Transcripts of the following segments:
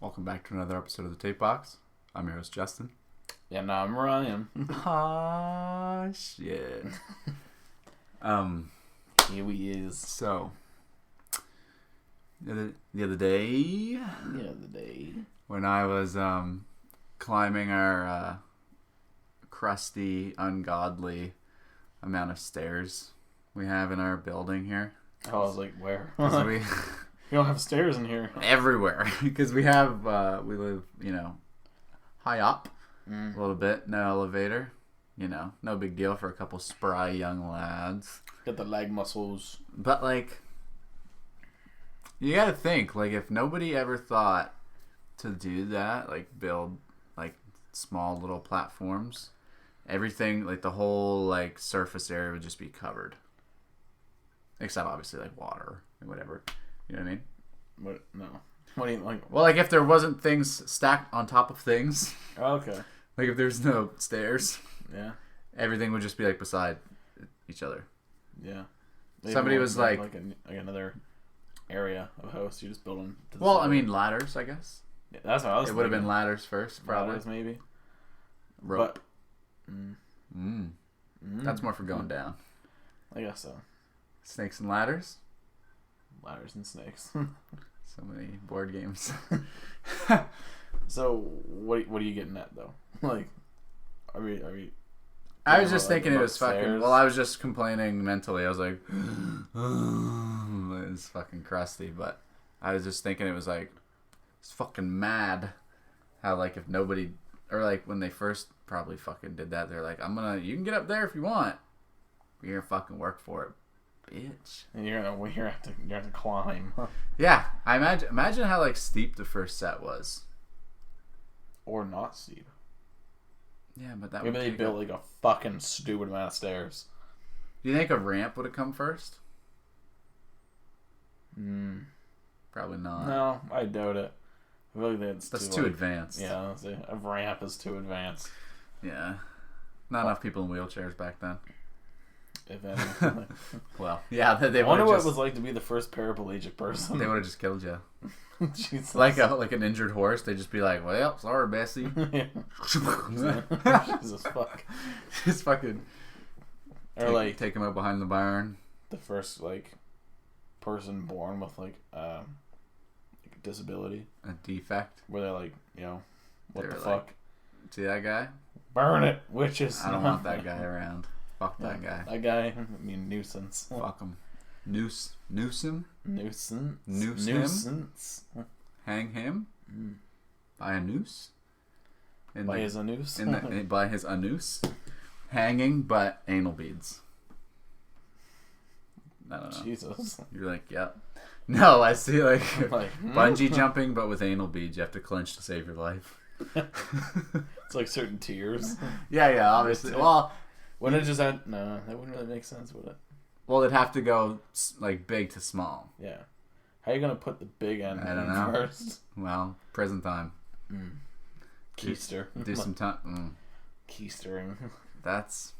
Welcome back to another episode of the Tape Box. I'm your host, Justin. Yeah, no, I'm Ryan. Ah, shit. Here we is. So, the other day, when I was climbing our crusty, ungodly amount of stairs we have in our building here. I was like, where? 'Cause we You don't have stairs in here. everywhere because we have we live high up a little bit, no elevator, no big deal for a couple spry young lads, Get the leg muscles. but like you gotta think, like, if nobody ever thought to do that, like build like small little platforms, everything, like the whole like surface area would just be covered, except obviously like water and whatever. You know what I mean? What? No. What do you like? Well, like if there wasn't things stacked on top of things, Oh, okay. like if there's no stairs, Yeah. everything would just be like beside each other. Yeah. Somebody was like another area of house you just build them. To the Well, side. I mean ladders, I guess. Yeah, that's what I was. It would have been thinking. ladders first, probably. Ladders, maybe. Rope. But, That's more for going down. I guess so. Snakes and ladders. Ladders and snakes. So many board games. So what are you getting at though? Like, are we? I was just thinking it about was fucking. stairs? Well, I was just complaining mentally. I was like, it's fucking crusty. But I was just thinking it was like, it's fucking mad how, like, if nobody, or like when they first probably fucking did that, they're like, you can get up there if you want. But you're gonna fucking work for it, bitch. And you're gonna have to climb, Yeah, I imagine how like steep the first set was. or not steep. Yeah, but that Maybe would they take built up- like a fucking stupid amount of stairs. Do you think a ramp would have come first? Probably not. No, I doubt it. I feel like That's too advanced. Yeah, I'll say a ramp is too advanced. Yeah. Not enough people in wheelchairs back then. If any. Well, yeah, they I would wonder have what just, it was like to be the first paraplegic person. they would have just killed you. Jesus. Like an injured horse, they'd just be like, "Well, sorry, Bessie." Yeah. Jesus fuck. Just fucking Or take him out behind the barn. the first person born with a disability, A defect. where they're like, what They're the like, fuck? See that guy? Burn it, witches. I don't want that guy around. Fuck that guy. That guy, I mean, nuisance. Fuck him. Noose him. Nuisance. Noose him? Nuisance. Hang him. By a noose. In Why the- is a noose? by his anus. Hanging, but anal beads. I don't know. Jesus. You're like, yep. No, I see like Like, bungee jumping, but with anal beads. You have to clench to save your life. It's like certain tiers. Yeah, obviously. Well, Wouldn't it just have... No, that wouldn't really make sense, would it? it'd have to go like big to small. Yeah. How are you going to put the big end I don't in know. first? Well, prison time. Keister. Do some time. Keistering. That's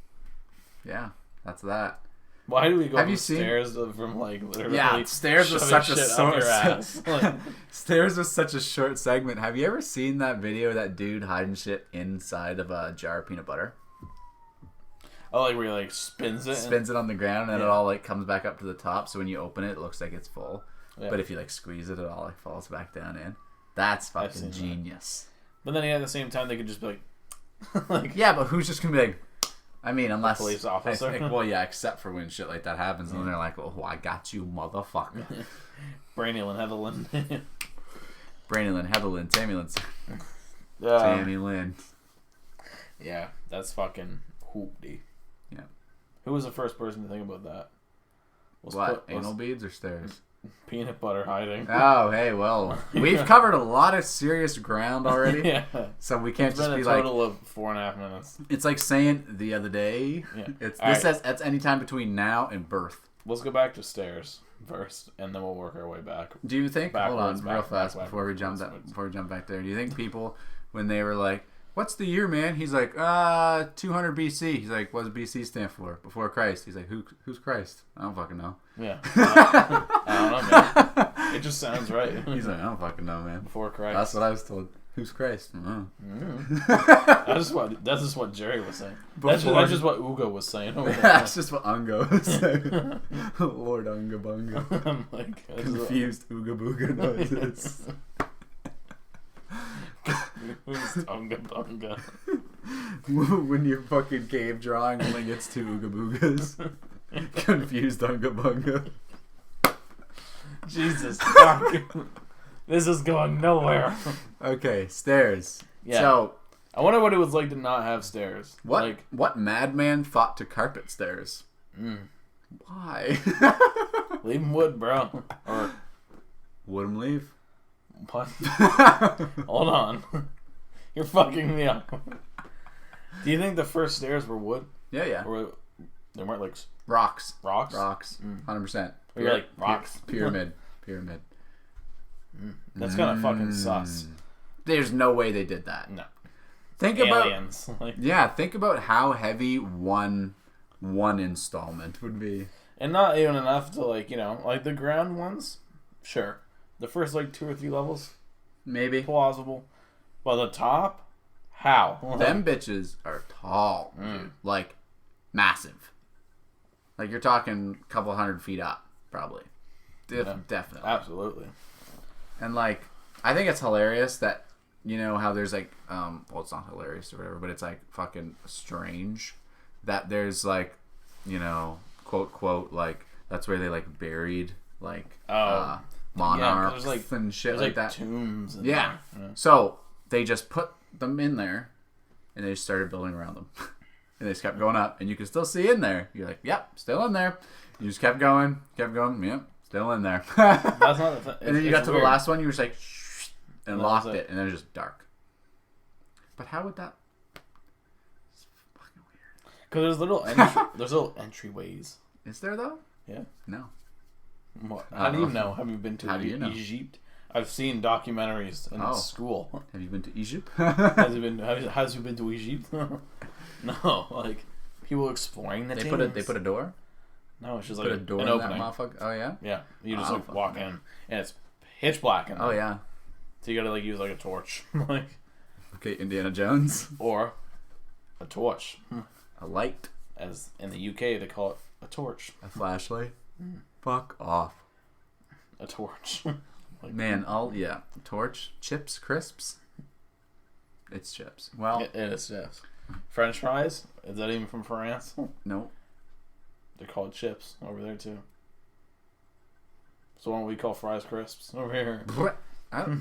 that. Why do we go Have up you the seen- stairs from literally Yeah, stairs was shoving such a shit up your source. ass? Like, Stairs was such a short segment. Have you ever seen that video of that dude hiding shit inside of a jar of peanut butter? where he spins it. Spins it on the ground and Yeah. it all comes back up to the top. So when you open it, it looks like it's full. Yeah. But if you squeeze it, it all falls back down in. That's I've fucking seen that. genius. But then at the same time, they could just be like, Yeah, but who's just gonna be like? I mean, unless police officer. well, yeah, except for when shit like that happens, and then they're like, "Oh, I got you, motherfucker." Brainylin Heatherlin. Brandon Lynn, Heather Lynn, Tammy Lynn, Yeah. Tammy Lynn. Yeah, that's fucking hoopty. Yeah. Who was the first person to think about that? What? Anal beads or stairs? Peanut butter hiding. Oh, hey, well, we've covered a lot of serious ground already, Yeah. so we can't It's just been a be like, total of 4.5 minutes. it's like saying the other day. Yeah. It's All this right. says that's any time between now and birth. Let's go back to stairs first, and then we'll work our way back. Do you think? Hold on, Backwards, real fast back, before we jump backwards. before we jump back there. Do you think people, when they were like, "What's the year, man?" He's like, 200 BC. He's like, "What does BC stand for?" Before Christ. He's like, "Who's Christ?" I don't fucking know. Yeah. I don't know, man. It just sounds right. He's like, I don't fucking know, man. Before Christ. That's what I was told. Who's Christ? That's just what Jerry was saying. That's just what Ugo was saying. That's just what Ungo was saying. Lord Unga Bunga. I'm like, Confused Ooga Booga noises. Who's Unga Bunga? When your fucking cave drawing only gets two Ooga Boogas. Confused Unga Bunga. Jesus fuck. This is going nowhere. Okay, stairs. Yeah. So, I wonder what it was like to not have stairs. What madman thought to carpet stairs? Why? Leave them wood, bro. Or would him leave? what? Hold on. You're fucking me up. Do you think the first stairs were wood? Yeah. Or they weren't like Rocks. rocks? 100%. Or you're like rocks. Pyramid. That's kind of fucking sus. There's no way they did that. No. Think Aliens. about think about how heavy one installment would be. And not even enough to like the ground ones. Sure, the first 2 or 3 levels Maybe. plausible, but the top, how? Them bitches are tall, dude. Like massive. Like you're talking a couple 100 feet up, probably. Definitely. Absolutely. And I think it's hilarious that how there's well, it's not hilarious or whatever, but it's fucking strange that there's quote that's where they buried monarchs and shit like that. Tombs. And yeah. So they just put them in there, and they just started building around them, and they just kept going up, and you can still see in there. You're like, yep, still in there. You just kept going, yep, still in there. That's not the and then you got to weird. the last one, you were just shh, and locked it, and then it was just dark. But how would that? It's fucking weird. Because there's little entryways. Is there though? Yeah. No. What? How do you know? Have you been to How do you know? Egypt? I've seen documentaries in school. Have you been to Egypt? Has you been to Egypt? No, people exploring the They tombs. put a door. No, it's just Put a door an in opening. that motherfucker. Oh yeah. Yeah, you just fuck walk that. in, and it's pitch black in there. Oh yeah. So you gotta use a torch, Okay, Indiana Jones. or a torch, A light. as in the UK they call it a torch. A flashlight. Fuck off. A torch. Man, torch, chips, crisps. It's chips. Well, It is, yes. French fries? Is that even from France? no. They're called chips over there too. So why don't we call fries crisps over here?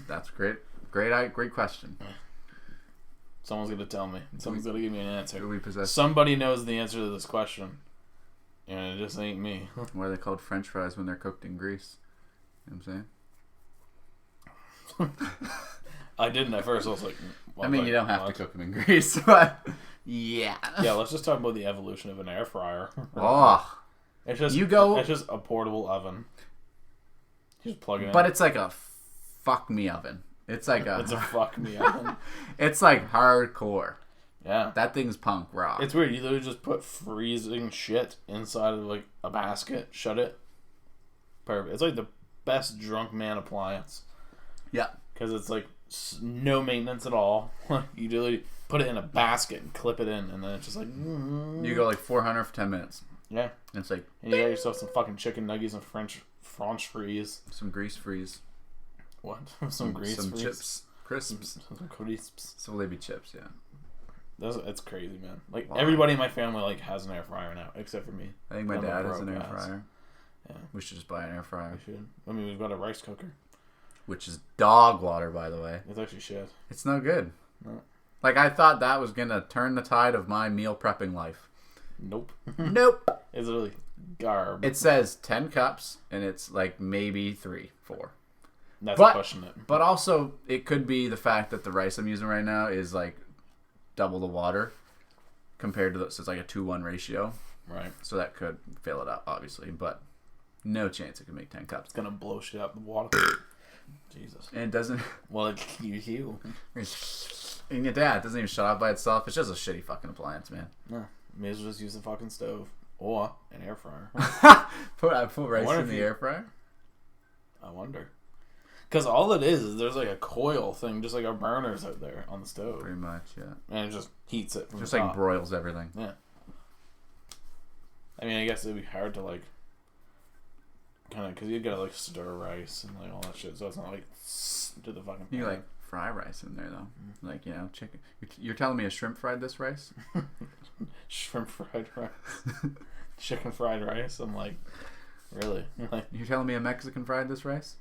That's great. Great question. Someone's gonna tell me. Someone's gonna give me an answer. Do we possess? Somebody knows the answer to this question, and it just ain't me. Why are they called French fries when they're cooked in grease? You know what I'm saying? I didn't at first. I was like, I mean, you don't have to cook them in grease, but yeah. Yeah, let's just talk about the evolution of an air fryer. Oh, It's just It's just a portable oven. You just plug it in. but it's like a fuck me oven. It's like it's a fuck me oven. It's hardcore. Yeah, That thing's punk rock. it's weird. You literally just put freezing shit inside of a basket, shut it. Perfect. It's the best drunk man appliance. Yeah. Because it's no maintenance at all. You literally put it in a basket and clip it in, and then it's just You go 400 for 10 minutes. yeah. And it's And you got yourself some fucking chicken nuggets and French fries. some grease freeze. What? Some grease Some freeze? chips. Crisps. Some crisps. So they be chips, yeah. It's crazy, man. Wow. Everybody in my family has an air fryer now, except for me. I think my I'm a dad has an broke air ass. fryer. Yeah. We should just buy an air fryer. We should. I mean, we've got a rice cooker. Which is dog water, by the way. It's actually shit. It's no good. No. I thought that was going to turn the tide of my meal prepping life. Nope. Nope. It's really garb. It says 10 cups, and it's maybe 3, 4. That's but- pushing it. But also, it could be the fact that the rice I'm using right now is double the water compared to so it's a 2-1 ratio. Right. So that could fill it up, obviously, but no chance it can make 10 cups. It's gonna blow shit out the water. Jesus. And it doesn't. Well, you. And yeah, it doesn't even shut off by itself. It's just a shitty fucking appliance, man. No. May as well just use the fucking stove or an air fryer. Put rice wonder in if the you- air fryer. I wonder. Because all it is there's like a coil thing, just like our burners out there on the stove. Pretty much, yeah. And it just heats it from Just the like top. broils everything. Yeah. I mean, I guess it'd be hard to like kind of because you gotta like stir rice and like all that shit, so it's not like to the fucking. You like fry rice in there though, like chicken. You're telling me a shrimp fried this rice? Shrimp fried rice, chicken fried rice. I'm like, really? Like, You're telling me a Mexican fried this rice?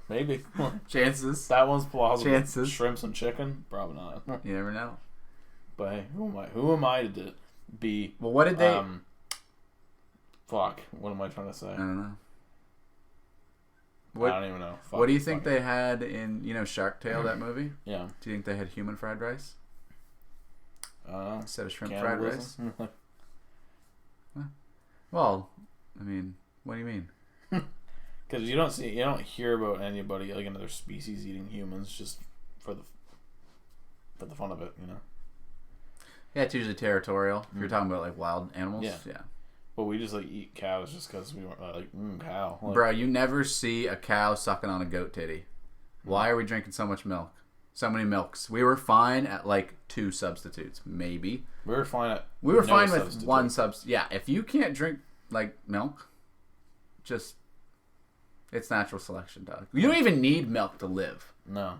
maybe. Chances. That one's plausible. Chances. Shrimps and chicken, probably not. You never know. But hey, who am I? Who am I to be? Well, what did they? Fuck. What am I trying to say? I don't know. I don't even know. What do you think they had in Shark Tale, that movie? Yeah. Do you think they had human fried rice I don't know. instead of shrimp fried rice? Cannibalism? Well, I mean, what do you mean? Because you don't hear about anybody like another species eating humans just for the fun of it, you know. Yeah, it's usually territorial. If you're talking about like wild animals, Yeah. But we just like eat cows just because we weren't like cow. Like, bro, you never see a cow sucking on a goat titty. Why are we drinking so much milk? So many milks. We were fine at like 2 substitutes, maybe. we were fine at. We were no fine with substitute. 1 substitute. Yeah, if you can't drink like milk, just it's natural selection, dog. You don't even need milk to live. No.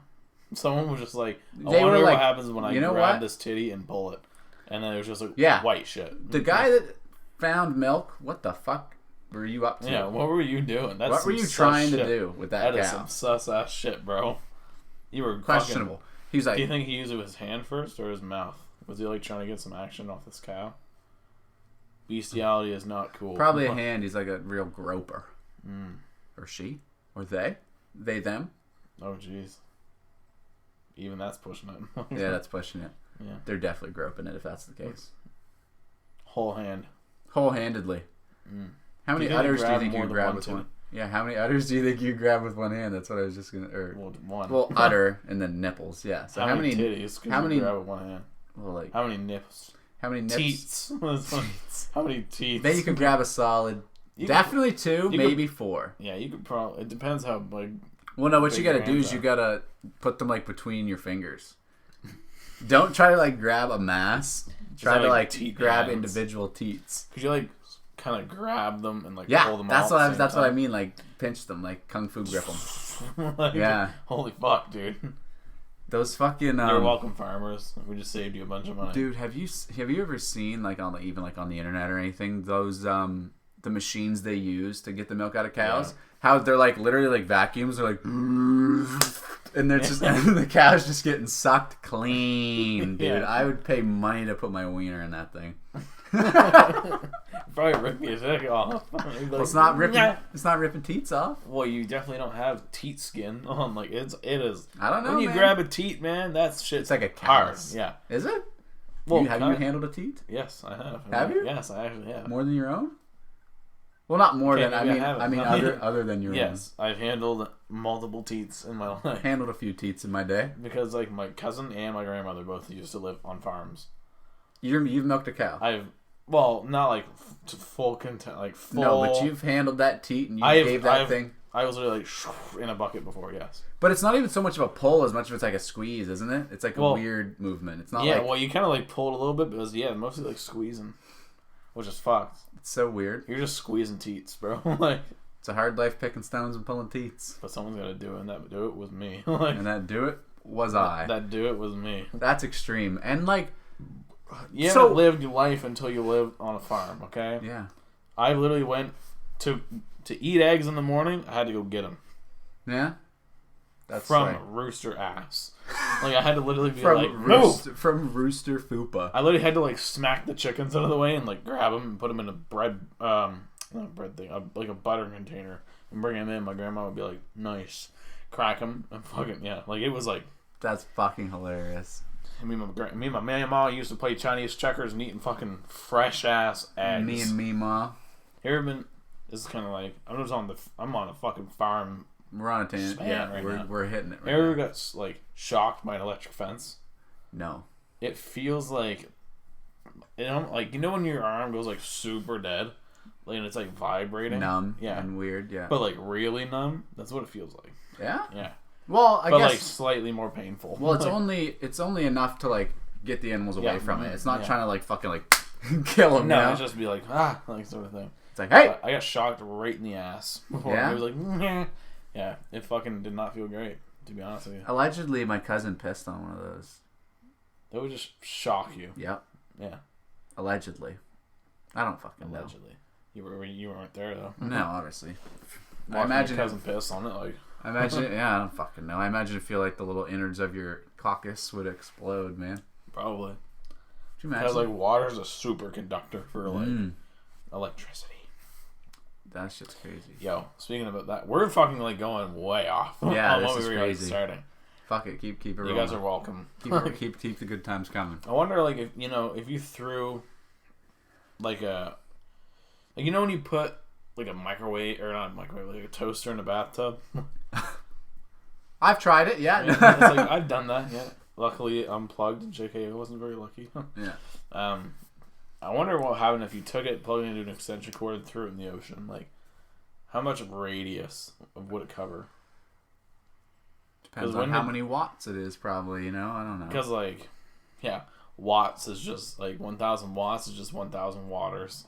Someone was just like, I They wonder were what like, happens when I you know grab what? this titty and pull it, and then it was just like white shit. The guy that found milk, what the fuck were you up to? Yeah, what were you doing? That's what were you trying to do with that That is cow? some sus ass shit, bro. You were Questionable. He was like, Do you think he used it with his hand first or his mouth? Was he like trying to get some action off this cow? Bestiality is not cool. probably a hand. He's like a real groper. Or she? Or they? They, them? Oh jeez. Even that's pushing it. Yeah, that's pushing it. Yeah. They're definitely groping it if that's the case. Whole hand. Whole-handedly. How many Do you think udders you do you grab think more you than grab one with too? one? Yeah, how many udders do you think you grab with one hand? That's what I was just gonna. One. Well, udder and then nipples. Yeah. So how many titties? Could how you many- grab with one hand? Well, like How many nips? how many nips? Teats. How many teats? Then you can grab a solid. You Definitely 2, you could- maybe 4. Yeah, you could probably. It depends how like. Well, no, what you big gotta your do hands is you are. gotta put them like between your fingers. Don't try to like grab a mass. Try that, to like, like teat grab hands? individual teats. Could you like kind of grab them and like Yeah, pull them that's out? what that's what I mean. Like pinch them, like kung fu grip them. Like, Yeah. Holy fuck, dude. Those fucking. You're welcome, farmers. We just saved you a bunch of money. Dude, have you ever seen like on even like on the internet or anything those the machines they use to get the milk out of cows? Yeah. How they're like literally like vacuums. They're like, and they're just and the cow's just getting sucked clean, dude. Yeah. I would pay money to put my wiener in that thing. Probably rip your dick off. Well, it's not ripping. It's not ripping teats off. Well, you definitely don't have teat skin on. Like it is. I don't know. When you man. grab a teat, man, that's shit. it's like a hard. callus. Yeah. Is it? Well, have you kinda. handled a teat Yes, I have. Have you? Yes, I actually have. more than your own? Well, not more Okay, than I maybe mean. I haven't. I mean, other than your Yes, I've handled multiple teats in my life. own. Handled a few teats in my day. Because like my cousin and my grandmother both used to live on farms. You've milked a cow. Well, not like to full content, like full. No, but you've handled that teat and you gave that thing. I was literally like in a bucket before, yes. But it's not even so much of a pull as much as it's like a squeeze, isn't it? It's like a Well, weird movement. It's not Yeah, like well, you kind of like pulled a little bit, but mostly like squeezing, which is fucked. it's so weird. You're just squeezing teats, bro. Like, It's a hard life picking stones and pulling teats. but someone's gotta do it, and that do it was me. Like, And that do it was I. that do it was me. That's extreme. And like, You So- haven't lived your life until you lived on a farm, okay? yeah. I literally went to eat eggs in the morning. I had to go get them Yeah? That's from right. Rooster Ass. Like I had to literally be From, like, move. from Rooster Fupa. I literally had to like smack the chickens out of the way and like grab them and put them in a bread, not a bread thing, like a butter container and bring them in. My grandma would be like, nice, crack them and fucking like it was like. That's fucking hilarious. Me and my mama used to play Chinese checkers and eating fucking fresh ass eggs. Me and me, ma. Here been. This is kind of like I'm on a fucking farm. We're on a tangent. Span Yeah, right we're, now. we're hitting it right Ever now. got like shocked by an electric fence? No. It feels like, like when your arm goes like super dead, Like, and it's like vibrating. Numb. Yeah. And weird. Yeah. But like really numb. That's what it feels like. Yeah. Yeah. Well, I but guess like slightly more painful. Well, it's like, only enough to like get the animals away Yeah, from it. It's not yeah. trying to like fucking like kill them. no, you know? it's just be like like sort of thing. It's like, hey, I got shocked right in the ass before. Yeah? It was like, "Nyeh." Yeah, it fucking did not feel great, to be honest with you. allegedly my cousin pissed on one of those. That would just shock you. Yep. Yeah, Allegedly. I don't fucking allegedly. You weren't there though. know. No, obviously. I Watching imagine your cousin piss on it, like I imagine. Yeah, I don't fucking know. I imagine it feel like the little innards of your caucus would explode, man. probably. Could you Because imagine? like water's a superconductor for like Mm, electricity. that shit's crazy. Yo, speaking about that, we're fucking like going way off. Yeah, on this what is we were crazy. starting. Fuck it. Keep it You rolling. guys are welcome. keep the good times coming. I wonder, like, if you threw, like when you put like a microwave or not a microwave, like a toaster in a bathtub. I've tried it. Yeah. It's like I've done that. Yeah. Luckily, unplugged. JK, I wasn't very lucky. yeah. I wonder what happened if you took it, plugged it into an extension cord, and threw it in the ocean. Like, how much radius would it cover? Depends 'Cause on how when many watts it is, probably. You know, I don't know. Because like, yeah, watts is just like 1,000 watts is just 1,000 waters.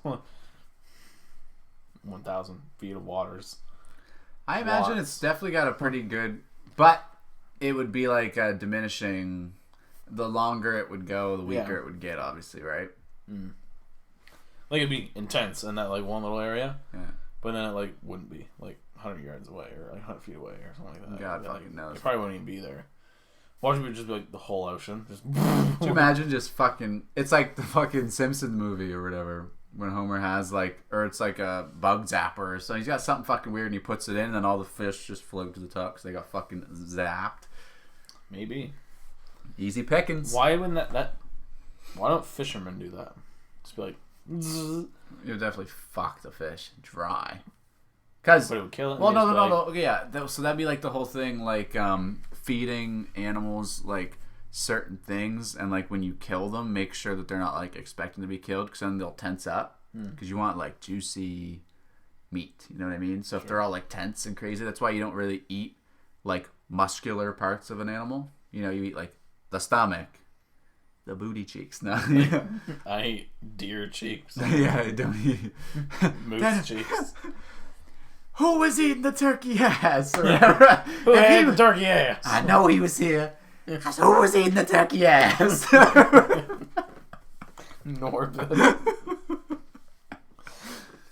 1,000 feet of waters. I imagine watts. it's definitely got a pretty good, but it would be like diminishing. The longer it would go, the weaker Yeah. it would get. Obviously, right? Like it'd be intense in that like one little area, Yeah. but then it like wouldn't be like 100 yards away or like 100 feet away or something like that. God Like, fucking knows. It probably wouldn't even be there. Watch me just be like the whole ocean. Just Could you imagine just fucking? It's like the fucking Simpson movie or whatever. When Homer has like, or it's like a bug zapper, so he's got something fucking weird and he puts it in, and then all the fish just float to the top because they got fucking zapped. Maybe. Easy pickings. Why wouldn't that? Why don't fishermen do that? Just be like, zzz, You would definitely fuck the fish dry. Cause but it would kill it. well, and no, just no, be no, like, no. Yeah, so that'd be like the whole thing, like feeding animals like certain things, and like when you kill them, make sure that they're not like expecting to be killed, because then they'll tense up. Because you want like juicy meat, you know what I mean? So if they're all like tense and crazy, that's why you don't really eat like muscular parts of an animal. You know, you eat like the stomach, the booty cheeks. No, yeah, I hate deer cheeks, yeah, I don't eat. moose cheeks. Who was eating the turkey ass? Or whatever. Who If had he- the turkey ass? I know he was here. 'Cause who was eating the turkey ass? Norbit.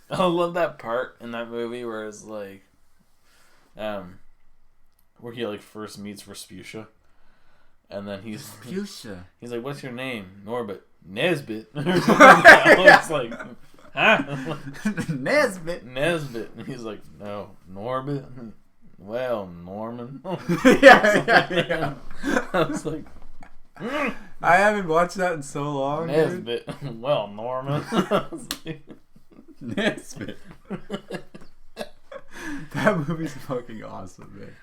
I love that part in that movie where it's like, where he like first meets Vespuccia, and then he's Fuchsia. like, "What's your name?" Norbit. Nesbit. It's like, huh? Nesbit. Nesbit. And he's like, "No, Norbit." Well, Norman. yeah. I was like, I haven't watched that in so long. Dude. Nesbit. Well, Norman. I was like, Nesbit. That movie's fucking awesome, man.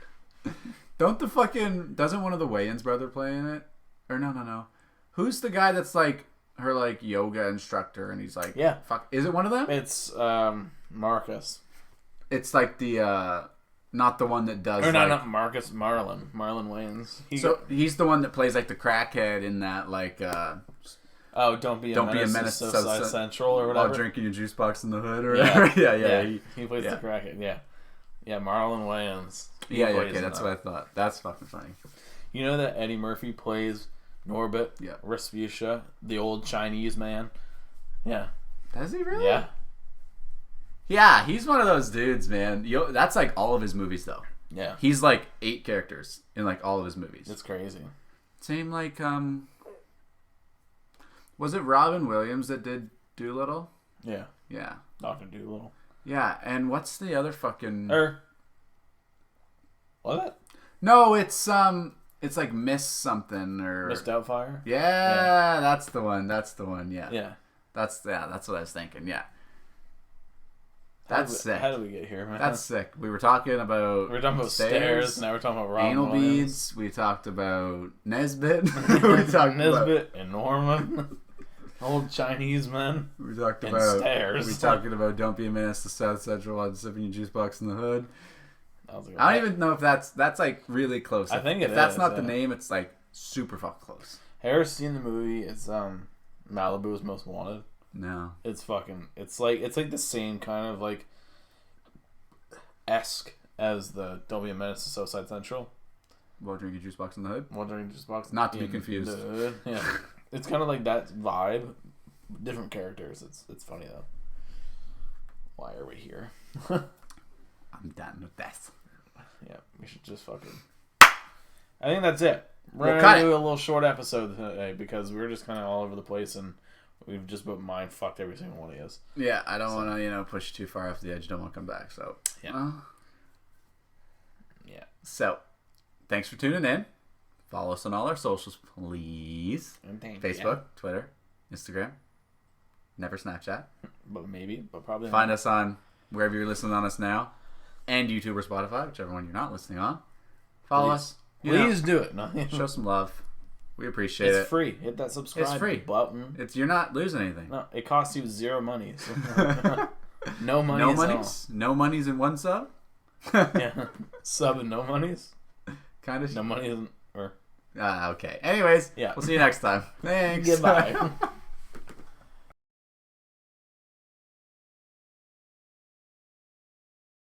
Doesn't one of the Wayans brother play in it? Or no. Who's the guy that's like her like yoga instructor and he's like, Yeah. fuck, is it one of them? It's Marcus. It's like the not the one that does Or no, like, not Marcus. Marlon Wayans. so he's the one that plays like the crackhead in that like Don't be a menace to Southside Central or while whatever. drinking your juice box in the hood or whatever. Yeah. He plays yeah. the crackhead. Yeah, Marlon Wayans. He Yeah, plays okay, in that's that. what I thought. That's fucking funny. You know that Eddie Murphy plays Norbit. Yeah. Vespuccia, the old Chinese man. Yeah. Does he really? Yeah. Yeah, he's one of those dudes, man. That's like all of his movies, though. Yeah. He's like 8 characters in like all of his movies. It's crazy. Same like was it Robin Williams that did Doolittle? Yeah. Yeah. Dr. Doolittle. Yeah, and what's the other fucking What? No, it's like Miss something or Miss Doubtfire? Yeah, that's the one. Yeah. Yeah. That's what I was thinking. Yeah. That's sick. How did we get here, man? That's sick. We were talking about we were talking about stairs. Now we're talking about Robin anal Williams. beads. We talked about Nesbit. We talked about Nesbit and Norman. Old Chinese men. We talked And about stairs. we talking about don't be a menace to South Central while sipping your juice box in the hood. That was a good I one. don't even know if that's like really close. I think if it that's is, not the yeah. name, it's like super fucking close. Have you ever seen the movie? It's Malibu's Most Wanted. No. It's like the same kind of like esque as the Don't Be a Menace to Southside Central. While drinking juice box in the hood. Wondering just box. Not to be in confused. the hood. Yeah, it's kind of like that vibe. Different characters. It's funny though. Why are we here? I'm done with this. Yeah, we should just fucking. I think that's it. We're We'll gonna cut do it. a little short episode today because we're just kind of all over the place and we've just about mind fucked every single one of us. Yeah, I don't want to push too far off the edge. Don't want to come back. So Yeah. Yeah. So, thanks for tuning in. Follow us on all our socials, please. And thank Facebook, Twitter, Instagram. Never Snapchat. but probably not. Find us on wherever you're listening on us now, and YouTube or Spotify, whichever one you're not listening on. Follow us. Please do it. No, Show some love. We appreciate it's it. free. Hit that subscribe It's free. button. You're not losing anything. No, it costs you zero money. No money. No monies. No monies in one sub. Yeah, sub and no monies. Kind of. No money isn't. Or Okay. Anyways, Yeah. we'll see you next time. Thanks. goodbye.